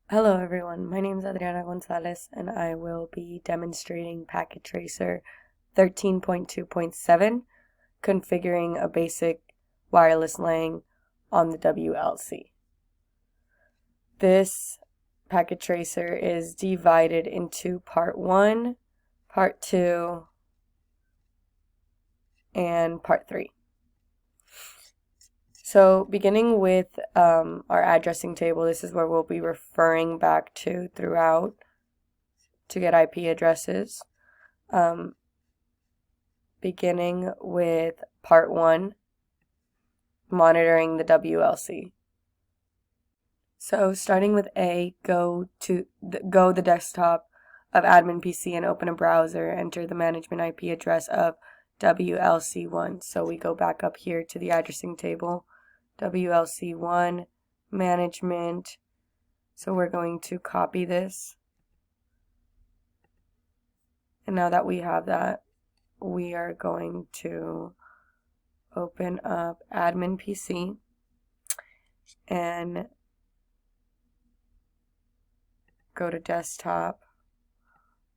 Hello everyone, my name is Adriana Gonzalez and I will be demonstrating Packet Tracer 13.2.7, configuring a basic wireless LAN on the WLC. This Packet Tracer is divided into Part 1, Part 2, and Part 3. So beginning with our addressing table, this is where we'll be referring back to throughout to get IP addresses. Beginning with Part 1, monitoring the WLC. So starting with A, go the desktop of admin PC and open a browser. Enter the management IP address of WLC1. So we go back up here to the addressing table. WLC1 management. So we're going to copy this. And now that we have that, we are going to open up admin PC and go to desktop.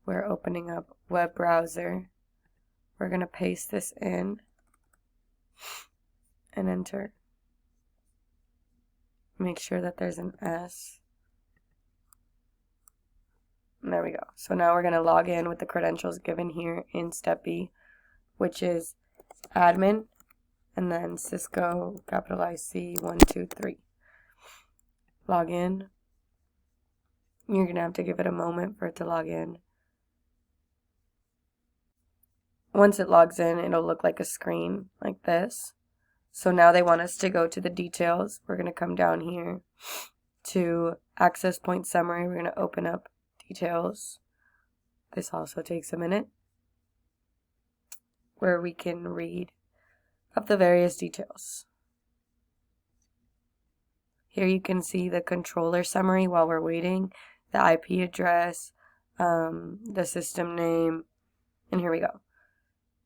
We're opening up web browser. We're going to paste this in and enter. Make sure that there's an S. And there we go. So now we're going to log in with the credentials given here in step B, which is admin and then Cisco, capital IC 123. Log in. You're going to have to give it a moment for it to log in. Once it logs in, it'll look like a screen like this. So now they want us to go to the details. We're going to come down here to access point summary. We're going to open up details. This also takes a minute, where we can read up the various details. Here you can see the controller summary while we're waiting, the IP address, the system name, and here we go.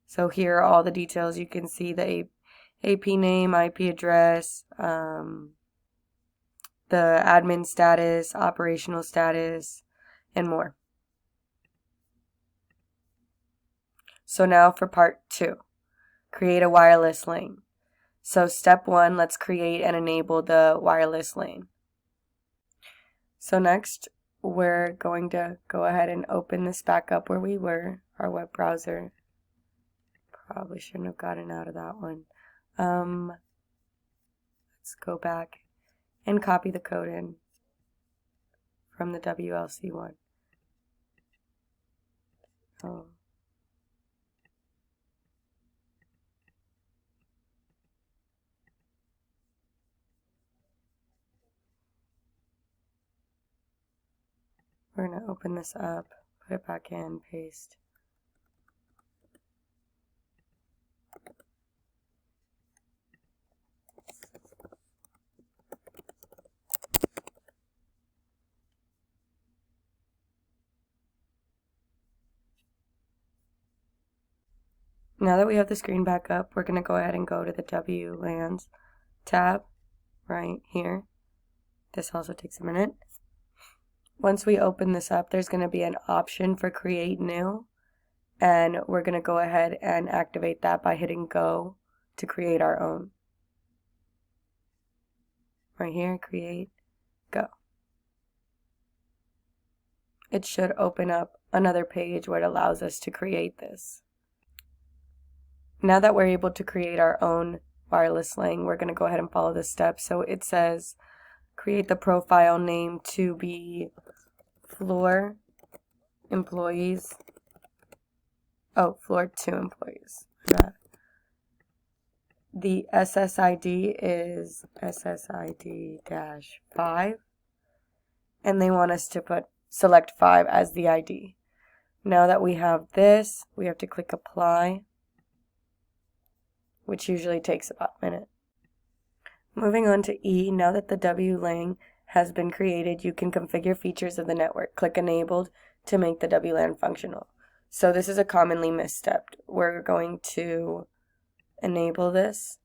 So here are all the details. You can see the AP name, IP address, the admin status, operational status, and more. So now for part 2, create a wireless LAN. So step 1, let's create and enable the wireless LAN. So next, we're going to go ahead and open this back up where we were, our web browser. Probably shouldn't have gotten out of that one. Let's go back and copy the code in from the WLC one. We're going to open this up, put it back in, paste. Now that we have the screen back up, we're going to go ahead and go to the WLANs tab right here. This also takes a minute. Once we open this up, there's going to be an option for create new, and we're going to go ahead and activate that by hitting go to create our own. Right here, create, go. It should open up another page where it allows us to create this. Now that we're able to create our own wireless LAN, we're going to go ahead and follow this step. So it says create the profile name to be floor employees. Oh, floor 2 employees. The SSID is SSID-5, and they want us to select 5 as the ID. Now that we have this, we have to click apply, which usually takes about a minute. Moving on to E, now that the WLAN has been created, you can configure features of the network. Click enabled to make the WLAN functional. So this is a commonly missed step. We're going to enable this.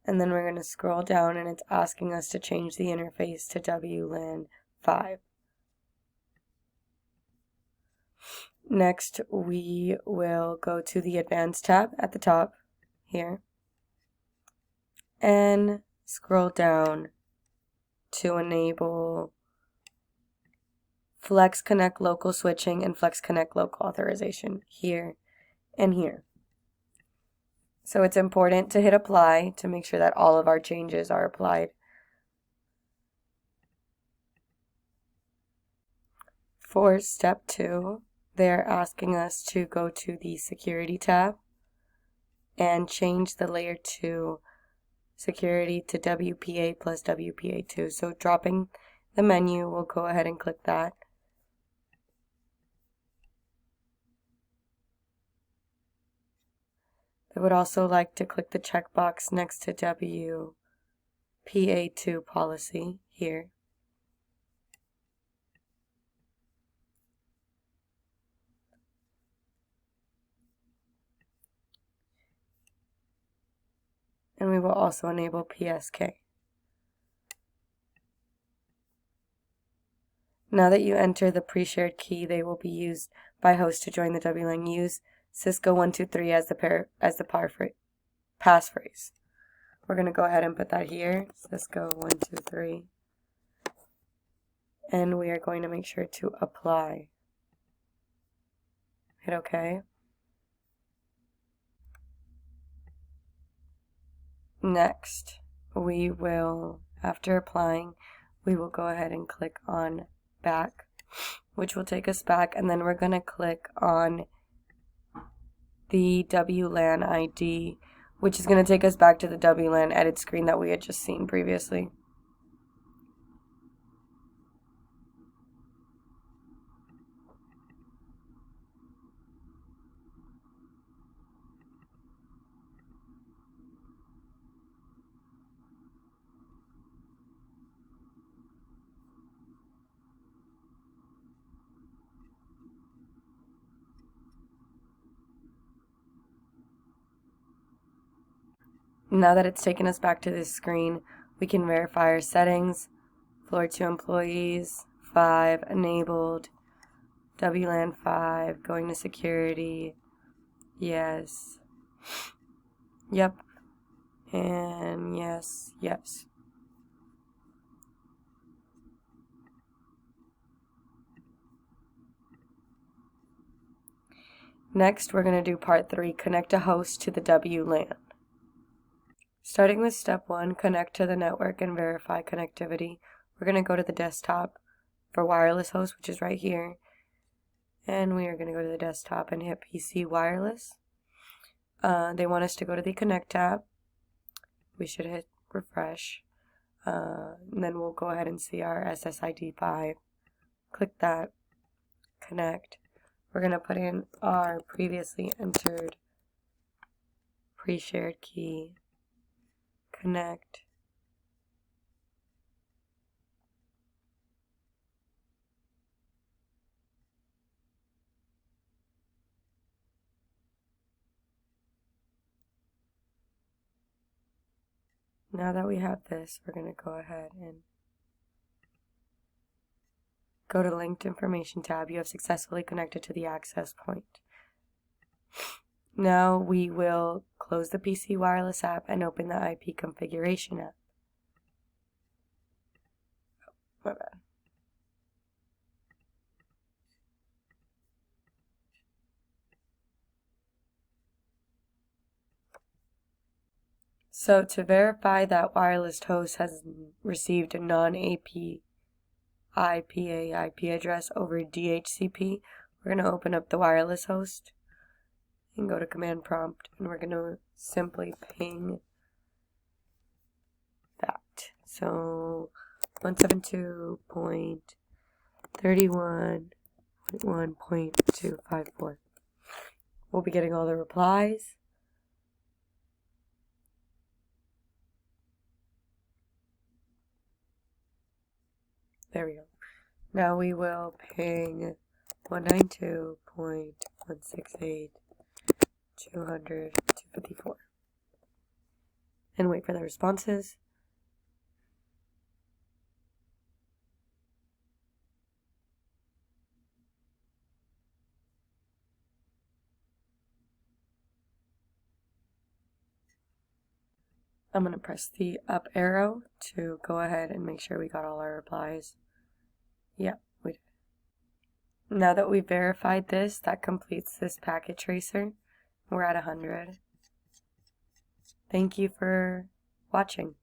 And then we're going to scroll down and it's asking us to change the interface to Wlan 5. Next, we will go to the Advanced tab at the top here and scroll down to enable Flex Connect local switching and Flex Connect local authorization here and here. So it's important to hit apply to make sure that all of our changes are applied. For step 2, they're asking us to go to the Security tab and change the layer 2 security to WPA plus WPA2. So dropping the menu, we'll go ahead and click that. I would also like to click the checkbox next to WPA2 policy here. And we will also enable PSK. Now that you enter the pre-shared key, they will be used by host to join the WLAN. Use Cisco 123 as the passphrase. We're going to go ahead and put that here, Cisco 123. And we are going to make sure to apply. Hit OK. Next, we will, after applying, we will go ahead and click on back, which will take us back, and then we're going to click on the WLAN ID, which is going to take us back to the WLAN edit screen that we had just seen previously. Now that it's taken us back to this screen, we can verify our settings. Floor 2 employees, 5 enabled, WLAN 5, going to security, yes, yep, and yes, yes. Next, we're going to do part 3, connect a host to the WLAN. Starting with step 1, connect to the network and verify connectivity. We're going to go to the desktop for wireless host, which is right here. And we are going to go to the desktop and hit PC wireless. They want us to go to the connect tab. We should hit refresh. And then we'll go ahead and see our SSID 5. Click that, connect. We're going to put in our previously entered pre-shared key. Connect. Now that we have this, we're going to go ahead and go to Linked Information tab. You have successfully connected to the access point. Now we will close the PC wireless app and open the IP configuration app. Oh, my bad. So to verify that wireless host has received a non-Ap Ipa IP address over Dhcp, we're going to open up the wireless host and go to command prompt, and we're going to simply ping that. So 172.31.1.254. We'll be getting all the replies. There we go. Now we will ping 192.168.200.254. and wait for the responses. I'm going to press the up arrow to go ahead and make sure we got all our replies. Yep, we did. Now that we've verified this, that completes this packet tracer. We're at 100. Thank you for watching.